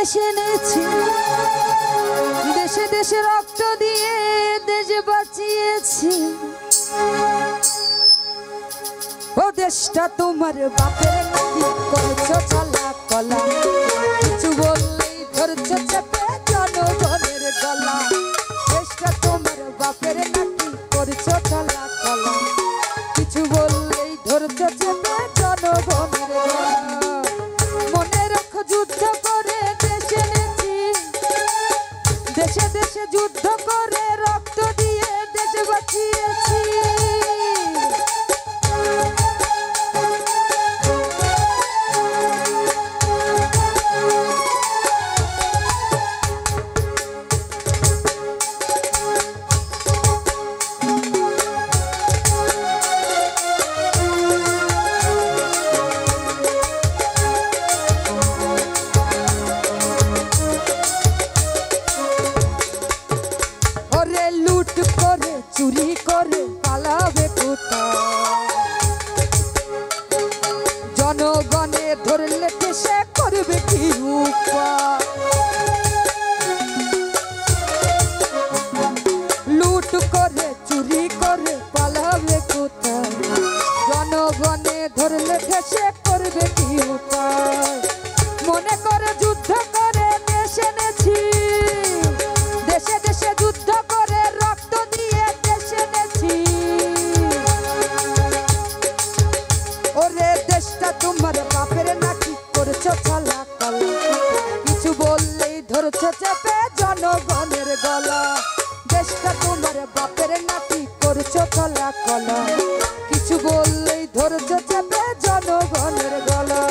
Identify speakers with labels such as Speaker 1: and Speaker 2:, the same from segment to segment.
Speaker 1: দেশ এনেছি, দেশে দেশে রক্ত দিয়ে দেশ বাঁচিয়েছি। ও দেশটা তোমার বাপের নাকি করেছো চলা কলা, কিছু বললেই ধরছো চেপে জনগণের গলা। দেশটা তোমার বাপের নাকি করেছো চলা কলা, কিছু বললেই ধরছো চেপে জনগণের গলা। মনে রাখো যুদ্ধ করে দেশ এনেছি, দেশে দেশে যুদ্ধ করে রক্ত দিয়ে দেশ বাঁচিয়েছি। লুট করে চুরি করে পালাবে কোথায়, জনগণে ধরলে দেশে করবে কি উপায়। লুট করে চুরি করে পালাবে কোথায়, জনগণে ধরলে দেশে করবে কি উপায়। মনে করে যুদ্ধ করে দেশ এনেছি, দেশে দেশে যুদ্ধ করে রক্ত দিয়ে দেশ এনেছি। ওরে দেশটা তোমার বাপের নাকি করেছো চলা কলা, কিছু বললেই ধরছো চেপে জনগণের গলা। দেশটা তোমার বাপের নাকি করেছো চলা কলা, কিছু বললেই ধরছো চেপে জনগণের গলা।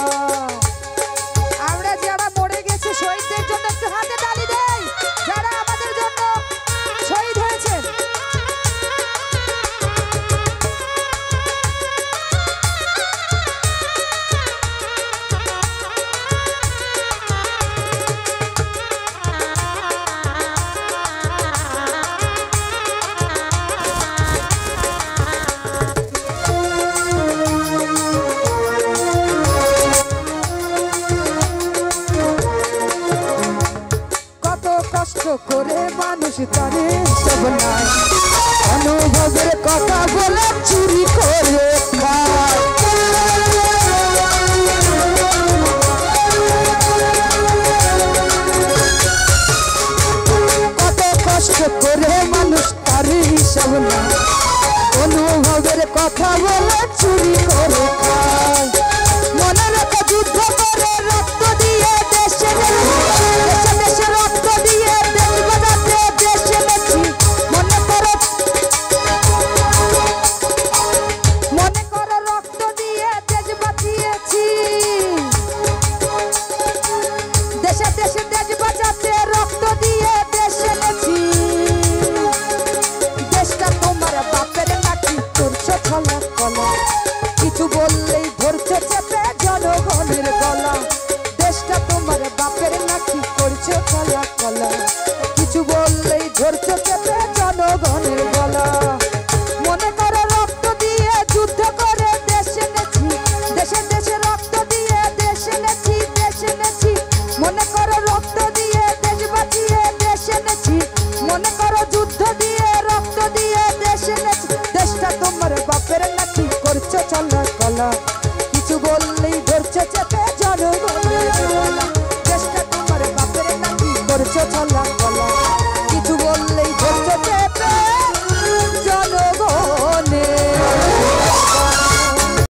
Speaker 1: আমরা যারা মরে গেছে শহীদদের জন্য একটু হাতে তালি দেই, যারা আমাদের জন্য শহীদ হয়েছেন। কষ্ট করে মানুষ তারে সব নাই, অনুভবের কথা বলে চুরি করে খায়। কত কষ্ট করে মানুষ তারে সব নাই, অনুভবের কথা বলে চুরি করে খায়। মনে রাখো যুদ্ধ করে রক্ত দিয়ে দেশে দেশে দেশে রক্ত দিয়ে দেশ বাঁচাতে দেশ এনেছি। মনে করো রক্ত দিয়ে দেশ বাঁচিয়েছি, দেশে দেশে দেশ বাঁচাতে রক্ত দিয়ে দেশ এনেছি। দেশটা তোমার বাপের নাকি করছো ছলা কলা, কিছু বললেই ধরছো চেপে জনগণের গলা। দেশটা তোমার বাপের নাকি করছো চলা কলা, কিছু বললেই ধরছো চেপে জনগণের গলা। মনে করো রক্ত দিয়ে যুদ্ধ করে দেশ এনেছি, দেশে দেশে রক্ত দিয়ে দেশ এনেছি, দেশ এনেছি। মনে করো রক্ত দিয়ে দেশ বাঁচিয়ে দেশ এনেছি, মনে করো যুদ্ধ দিয়ে রক্ত দিয়ে দেশ এনেছি। দেশটা তোমার বাপের নাকি করছো চলা কলা, কিছু বললেই ধরছো চেপে জনগণের গলা। দেশটা তোমার বাপের নাকি করছো চলা